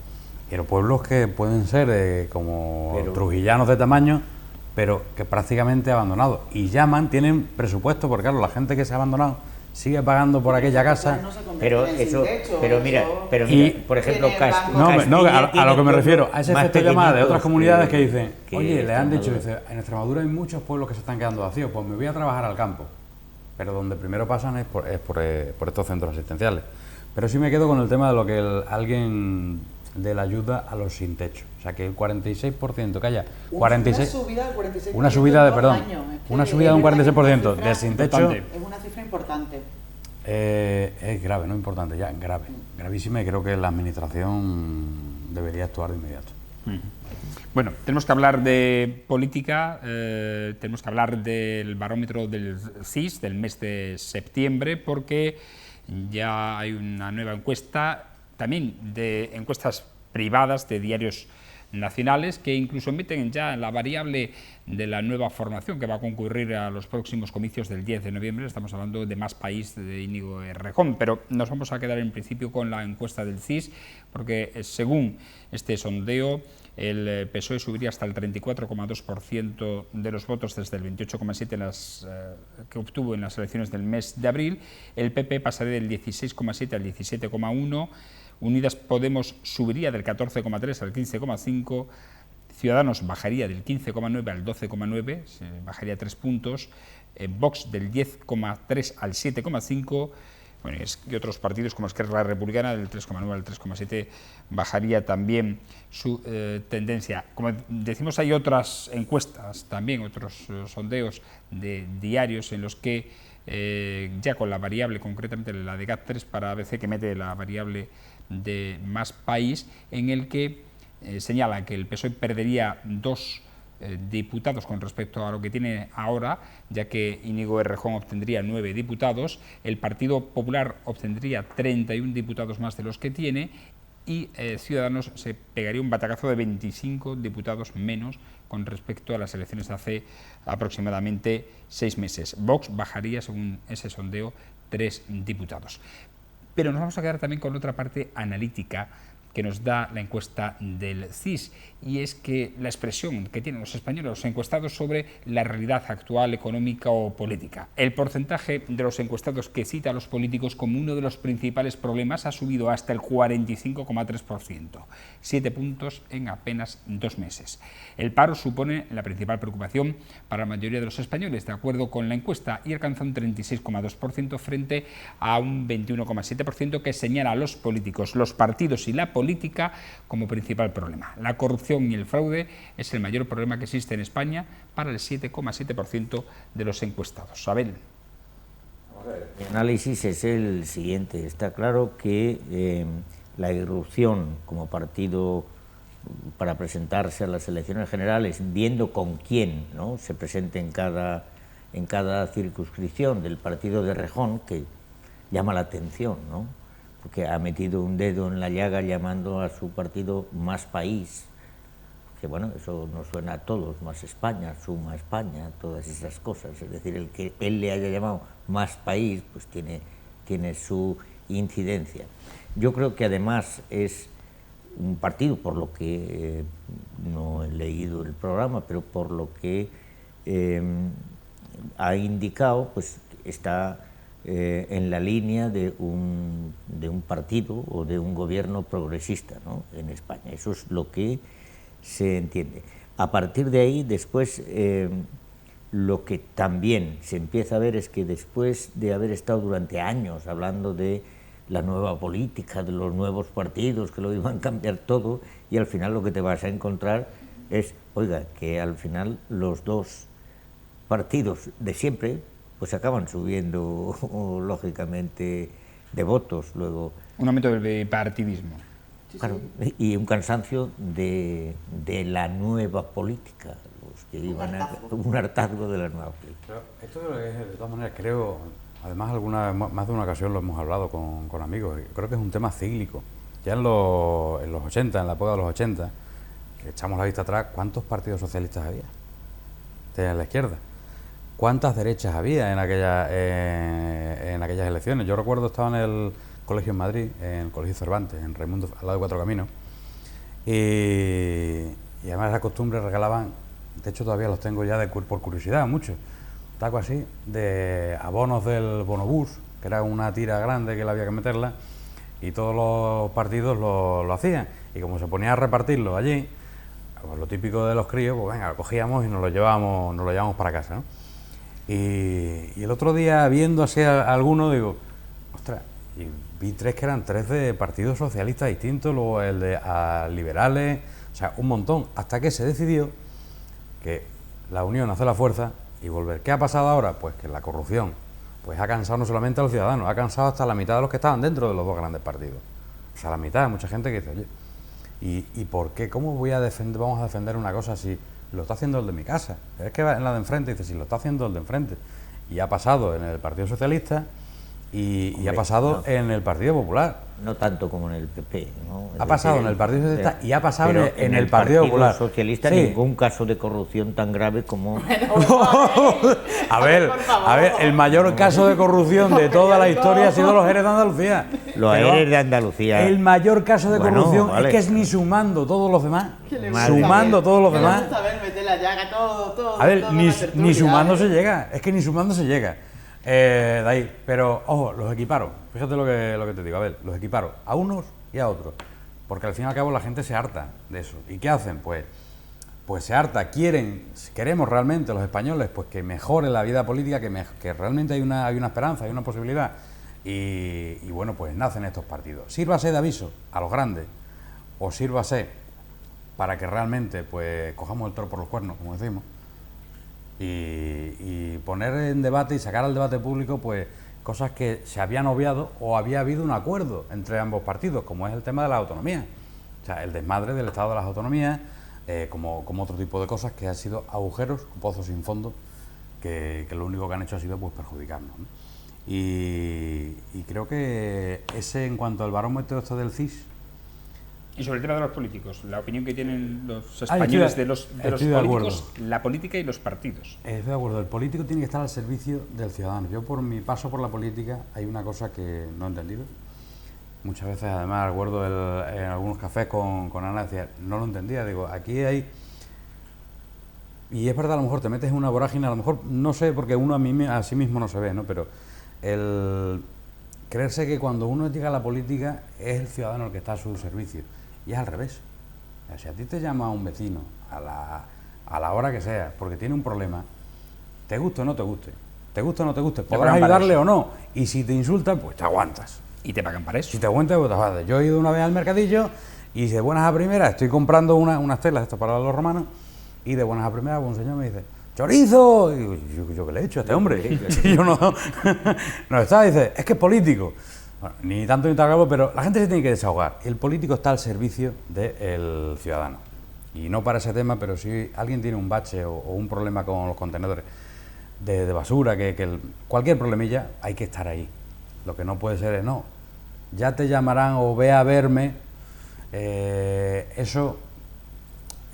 Pero pueblos que pueden ser como trujillanos de tamaño, pero que prácticamente abandonados. Y llaman, tienen presupuesto, porque claro, la gente que se ha abandonado sigue pagando por aquella casa. Pero mira, por ejemplo, a lo que me refiero, a ese efecto llamada de otras comunidades que dicen, oye, le han dicho, dice, en Extremadura hay muchos pueblos que se están quedando vacíos, pues me voy a trabajar al campo. Pero donde primero pasan es por estos centros asistenciales. Pero sí me quedo con el tema de lo que alguien de la ayuda a los sin techo. O sea, que el 46%, que haya 46, una subida de un 46% de sin techo. Es una cifra importante. Es grave, no importante, ya, grave. Gravísima, y creo que la administración debería actuar de inmediato. Bueno, tenemos que hablar de política, tenemos que hablar del barómetro del CIS del mes de septiembre, porque ya hay una nueva encuesta, también de encuestas privadas de diarios nacionales, que incluso meten ya la variable de la nueva formación que va a concurrir a los próximos comicios del 10 de noviembre. Estamos hablando de Más País de Íñigo Errejón, pero nos vamos a quedar en principio con la encuesta del CIS, porque según este sondeo el PSOE subiría hasta el 34,2% de los votos desde el 28,7% que obtuvo en las elecciones del mes de abril, el PP pasaría del 16,7% al 17,1%, Unidas Podemos subiría del 14,3 al 15,5, Ciudadanos bajaría del 15,9 al 12,9, bajaría 3 puntos, Vox del 10,3 al 7,5, bueno, y otros partidos como Esquerra Republicana del 3,9 al 3,7 bajaría también su tendencia. Como decimos, hay otras encuestas, también otros sondeos de diarios en los que ya con la variable, concretamente la de GAT3 para ABC, que mete la variable de Más País, en el que señala que el PSOE perdería 2 diputados con respecto a lo que tiene ahora, ya que Íñigo Errejón obtendría 9 diputados, el Partido Popular obtendría 31 diputados más de los que tiene, y Ciudadanos se pegaría un batacazo de 25 diputados menos con respecto a las elecciones de hace aproximadamente 6 meses. Vox bajaría, según ese sondeo, 3 diputados. Pero nos vamos a quedar también con otra parte analítica que nos da la encuesta del CIS, y es que la expresión que tienen los españoles, los encuestados, sobre la realidad actual, económica o política. El porcentaje de los encuestados que cita a los políticos como uno de los principales problemas ha subido hasta el 45,3%, 7 puntos en apenas 2 meses. El paro supone la principal preocupación para la mayoría de los españoles, de acuerdo con la encuesta, y alcanza un 36,2% frente a un 21,7% que señala a los políticos, los partidos y la política como principal problema. La corrupción y el fraude es el mayor problema que existe en España para el 7,7% de los encuestados. Abel. Mi análisis es el siguiente. Está claro que la irrupción como partido para presentarse a las elecciones generales, viendo con quién, ¿no?, se presente en cada circunscripción del partido de Rejón, que llama la atención, ¿no?, porque ha metido un dedo en la llaga llamando a su partido Más País, que bueno, eso nos suena a todos, Más España, Suma España, todas esas cosas. Es decir, el que él le haya llamado Más País, pues tiene su incidencia. Yo creo que además es un partido, por lo que no he leído el programa, pero por lo que ha indicado, pues está en la línea de un partido o de un gobierno progresista, ¿no?, en España. Eso es lo que se entiende. A partir de ahí, después, lo que también se empieza a ver es que después de haber estado durante años hablando de la nueva política, de los nuevos partidos, que lo iban a cambiar todo, y al final lo que te vas a encontrar es, oiga, que al final los dos partidos de siempre pues acaban subiendo lógicamente de votos. Luego un aumento del bipartidismo. Claro, y un cansancio de la nueva política, los que iban un hartazgo de la nueva política. Pero esto es, de todas maneras, creo, además más de una ocasión lo hemos hablado con amigos, creo que es un tema cíclico. Ya en los 80, en la época de los 80, echamos la vista atrás, ¿cuántos partidos socialistas había en la izquierda? ¿Cuántas derechas había en aquellas elecciones? Yo recuerdo, estaba en el colegio en Madrid, en el Colegio Cervantes, en Raimundo, al lado de Cuatro Caminos, y además la costumbre regalaban, de hecho todavía los tengo ya por curiosidad, muchos, taco así, de abonos del bonobús, que era una tira grande que le había que meterla, y todos los partidos lo hacían, y como se ponía a repartirlo allí, pues lo típico de los críos, pues venga, lo cogíamos y nos lo llevábamos para casa, ¿no? Y el otro día, viendo así a alguno, digo, ostras, y vi tres que eran tres de partidos socialistas distintos, luego el de liberales, o sea, un montón, hasta que se decidió que la unión hace la fuerza y volver. ¿Qué ha pasado ahora? Pues que la corrupción pues ha cansado no solamente a los ciudadanos, ha cansado hasta la mitad de los que estaban dentro de los dos grandes partidos. O sea, la mitad, mucha gente que dice, oye, ¿y por qué? ¿Cómo vamos a defender una cosa si lo está haciendo el de mi casa? Es que en la de enfrente dice, si lo está haciendo el de enfrente. Y ha pasado en el Partido Socialista y ha pasado en el Partido Popular. No tanto como en el PP, ¿no? Ha pasado en el Partido Socialista y ha pasado en el Partido Popular. Socialista, sí. Ningún caso de corrupción tan grave como... A ver, el mayor caso de corrupción de toda la historia ha sido los ERE de Andalucía. Los ERE de Andalucía. El mayor caso de corrupción es que es ni sumando todos los demás. Sumando todos los demás. A ver, ni sumando se llega. Es que ni sumando se llega. De ahí, pero ojo, los equiparo, fíjate lo que te digo, a ver, los equiparo a unos y a otros, porque al fin y al cabo la gente se harta de eso. ¿Y qué hacen? Pues se harta, queremos realmente los españoles pues que mejore la vida política, que realmente hay una esperanza, hay una posibilidad, y bueno, pues nacen estos partidos. Sírvase de aviso a los grandes, o sírvase para que realmente pues cojamos el toro por los cuernos, como decimos, y poner en debate y sacar al debate público pues cosas que se habían obviado o había habido un acuerdo entre ambos partidos, como es el tema de la autonomía, o sea, el desmadre del estado de las autonomías, como otro tipo de cosas que han sido agujeros o pozos sin fondo que lo único que han hecho ha sido pues perjudicarnos, ¿no? Y creo que ese, en cuanto al barómetro esto del CIS. Y sobre el tema de los políticos, la opinión que tienen los españoles de los políticos, la política y los partidos. Estoy de acuerdo, el político tiene que estar al servicio del ciudadano. Yo, por mi paso por la política, hay una cosa que no he entendido, Muchas veces, además, recuerdo en algunos cafés con Ana, decía, no lo entendía, digo, aquí hay... Y es verdad, a lo mejor te metes en una vorágine, a lo mejor, no sé, porque uno a sí mismo no se ve, ¿no? Pero el creerse que cuando uno llega a la política es el ciudadano el que está a su servicio, y es al revés. O sea, si a ti te llama un vecino a la hora que sea, porque tiene un problema, te guste o no te guste, podrás ayudarle o no, y si te insultan, pues te aguantas. Y te pagan para eso. Si te aguantas, pues te aguantas. Yo he ido una vez al mercadillo y de buenas a primeras estoy comprando unas telas estas para los romanos, y de buenas a primeras un señor me dice, ¡chorizo! Y digo, ¿yo qué le he hecho a este hombre? Y yo no estaba, dice, es que es político. Bueno, ni tanto ni tan grave, pero la gente se tiene que desahogar. El político está al servicio del ciudadano. Y no para ese tema, pero si alguien tiene un bache o un problema con los contenedores de basura, cualquier problemilla, hay que estar ahí. Lo que no puede ser es, no, ya te llamarán o ve a verme, eso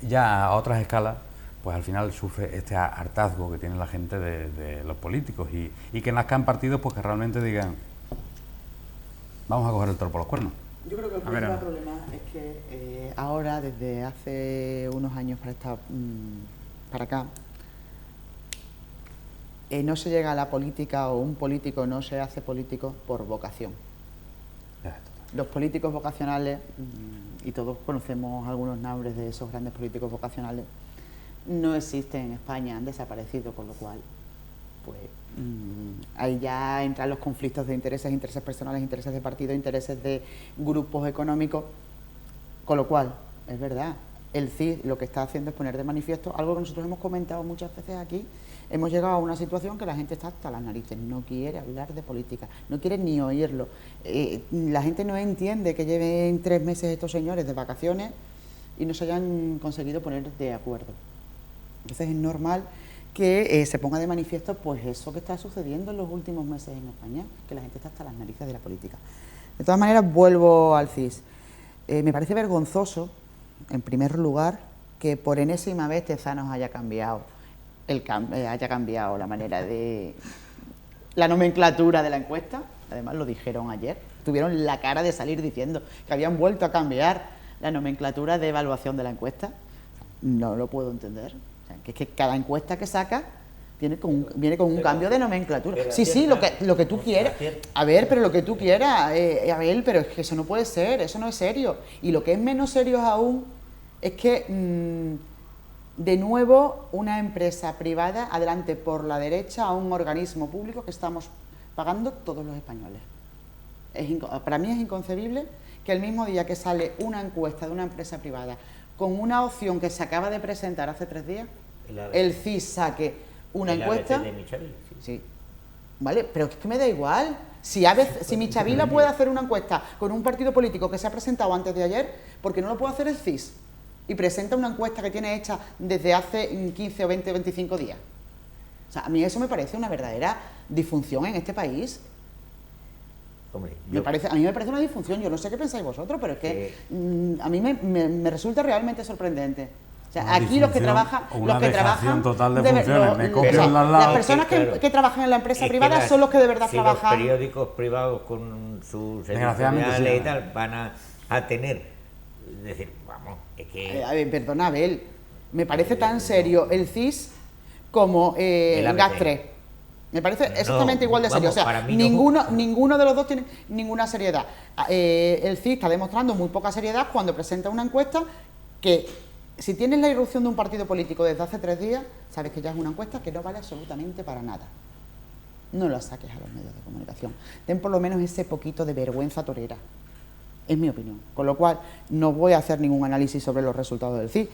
ya a otras escalas, pues al final sufre este hartazgo que tiene la gente de los políticos y que nazcan partidos pues que realmente digan, vamos a coger el toro por los cuernos. Yo creo que el principal problema es que ahora, desde hace unos años para acá, no se llega a la política, o un político no se hace político por vocación. Los políticos vocacionales, y todos conocemos algunos nombres de esos grandes políticos vocacionales, no existen en España, han desaparecido, con lo cual, pues ahí ya entran los conflictos de intereses personales, intereses de partido, intereses de grupos económicos, con lo cual, es verdad, el CIS lo que está haciendo es poner de manifiesto algo que nosotros hemos comentado muchas veces aquí. Hemos llegado a una situación que la gente está hasta las narices, no quiere hablar de política, no quiere ni oírlo. La gente no entiende que lleven 3 meses estos señores de vacaciones y no se hayan conseguido poner de acuerdo. Entonces es normal que se ponga de manifiesto pues eso que está sucediendo en los últimos meses en España, que la gente está hasta las narices de la política. De todas maneras, vuelvo al CIS. Me parece vergonzoso, en primer lugar, que por enésima vez Tezanos haya cambiado la manera de la nomenclatura de la encuesta. Además lo dijeron ayer, tuvieron la cara de salir diciendo que habían vuelto a cambiar la nomenclatura de evaluación de la encuesta. No lo puedo entender. O sea, que es que cada encuesta que saca viene con un cambio de nomenclatura. Sí, lo que tú quieras. A ver, pero lo que tú quieras, a ver, pero es que eso no puede ser, eso no es serio. Y lo que es menos serio aún es que de nuevo una empresa privada adelante por la derecha a un organismo público que estamos pagando todos los españoles. Para mí es inconcebible que el mismo día que sale una encuesta de una empresa privada con una opción que se acaba de presentar hace 3 días, el CIS saque una encuesta. De Michavila, sí. Vale, pero es que me da igual. Si Michavila puede hacer una encuesta con un partido político que se ha presentado antes de ayer, ¿por qué no lo puede hacer el CIS? Y presenta una encuesta que tiene hecha desde hace 15 o 20 o 25 días. O sea, a mí eso me parece una verdadera disfunción en este país. Hombre, a mí me parece una disfunción. Yo no sé qué pensáis vosotros, pero es que a mí me resulta realmente sorprendente. O sea, aquí los que trabajan total de funciones. Me copian las personas que trabajan en la empresa privada son los que de verdad trabajan. Los periódicos privados con sus editoriales y tal van a tener, es decir, vamos, es que a ver, perdona, Abel, me parece tan serio el CIS como el GAT3. Me parece exactamente igual de serio. O sea, ninguno de los dos tiene ninguna seriedad. El CIS está demostrando muy poca seriedad cuando presenta una encuesta que, si tienes la irrupción de un partido político desde hace 3 días, sabes que ya es una encuesta que no vale absolutamente para nada. No la saques a los medios de comunicación. Ten por lo menos ese poquito de vergüenza torera. Es mi opinión. Con lo cual, no voy a hacer ningún análisis sobre los resultados del CIS.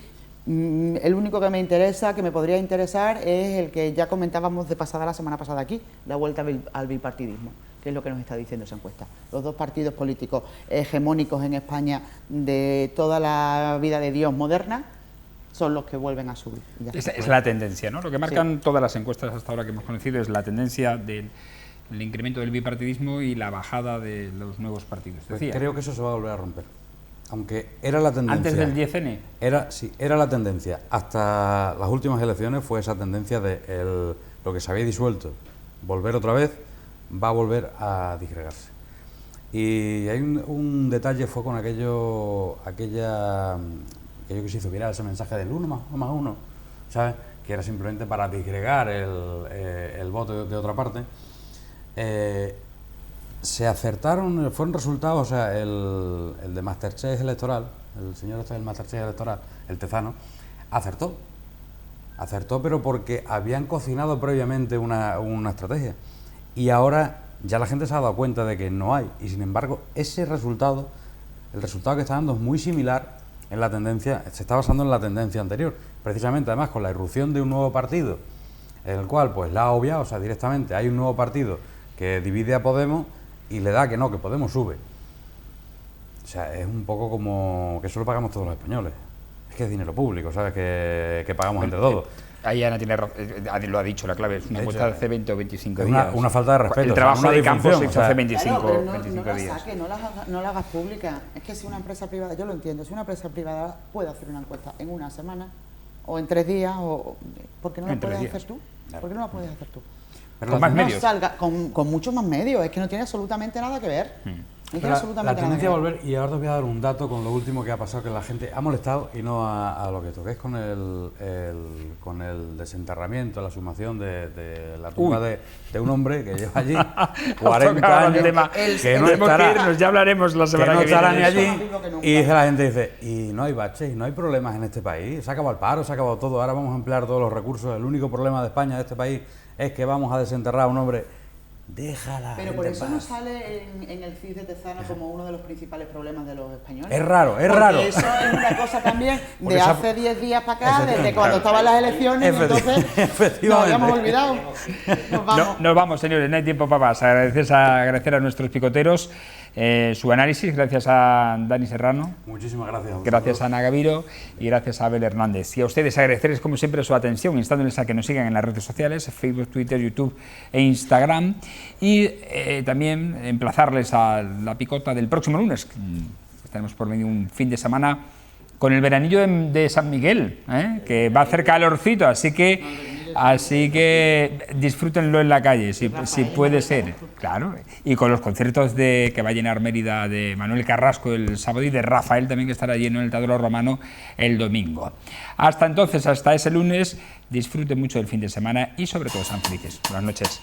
El único que me interesa, que me podría interesar, es el que ya comentábamos la semana pasada aquí, la vuelta al bipartidismo, que es lo que nos está diciendo esa encuesta. Los 2 partidos políticos hegemónicos en España de toda la vida de Dios moderna son los que vuelven a subir. Es la tendencia, ¿no? Lo que marcan todas las encuestas hasta ahora que hemos conocido es la tendencia del incremento del bipartidismo y la bajada de los nuevos partidos. Pues creo que eso se va a volver a romper. Aunque era la tendencia. ¿Antes del 10N? Era la tendencia. Hasta las últimas elecciones fue esa tendencia de lo que se había disuelto. Volver otra vez, va a volver a disgregarse. Y hay un detalle, fue con aquello que se hizo viral, ese mensaje del 1 más 1, ¿sabes? Que era simplemente para disgregar el voto de otra parte. Se acertaron, fueron resultados, o sea, el de Masterchef electoral, el señor este del Masterchef electoral, el Tezano, acertó, pero porque habían cocinado previamente una estrategia. Y ahora ya la gente se ha dado cuenta de que no hay, y sin embargo ese resultado, el resultado que está dando es muy similar en la tendencia, se está basando en la tendencia anterior, precisamente además con la irrupción de un nuevo partido, en el cual pues la ha obviado, o sea, directamente hay un nuevo partido que divide a Podemos y le da que no, que Podemos sube. O sea, es un poco como que eso lo pagamos todos los españoles, es que es dinero público, ¿sabes? Que pagamos entre todos. Ahí Ana tiene, lo ha dicho, la clave es una encuesta de hace 20 o 25 días. Una falta de respeto. El trabajo de campo se hizo hace 25 no días. La saque, no la hagas pública. Es que si una empresa privada, yo lo entiendo, si una empresa privada puede hacer una encuesta en una semana o en 3 días, ¿por qué no la puedes hacer tú? ¿Por qué no la puedes hacer tú? Pero con más medios. Salga, con muchos más medios, es que no tiene absolutamente nada que ver. La tendencia a volver, y ahora os voy a dar un dato con lo último que ha pasado, que la gente ha molestado y no a lo que toque, es con el desenterramiento, la sumación de la tumba de un hombre que lleva allí 40 años, que no estará, ya hablaremos la semana que estará viene. ni allí, y dice la gente, dice, y no hay baches, y no hay problemas en este país, se ha acabado el paro, se ha acabado todo, ahora vamos a emplear todos los recursos, el único problema de España, de este país, es que vamos a desenterrar a un hombre. Déjala. Pero por eso no sale en el CIS de Tezano como uno de los principales problemas de los españoles. Es raro. Porque eso es una cosa también de hace 10 días para acá, desde cuando estaban las elecciones, y entonces nos habíamos olvidado. Nos vamos. Nos vamos, señores, no hay tiempo para más. Agradecer a nuestros picoteros su análisis, gracias a Dani Serrano. Muchísimas gracias. Gracias a Ana Gaviro y gracias a Abel Hernández. Y a ustedes agradecerles como siempre su atención, instándoles a que nos sigan en las redes sociales, Facebook, Twitter, YouTube e Instagram. Y también emplazarles a la picota del próximo lunes. Estaremos por medio un fin de semana con el veranillo de San Miguel, que va a hacer calorcito, así que disfrútenlo en la calle, si puede ser, claro, y con los conciertos que va a llenar Mérida de Manuel Carrasco el sábado y de Rafael también, que estará lleno en el Teatro Romano el domingo. Hasta entonces, hasta ese lunes, disfruten mucho del fin de semana y sobre todo sean felices. Buenas noches.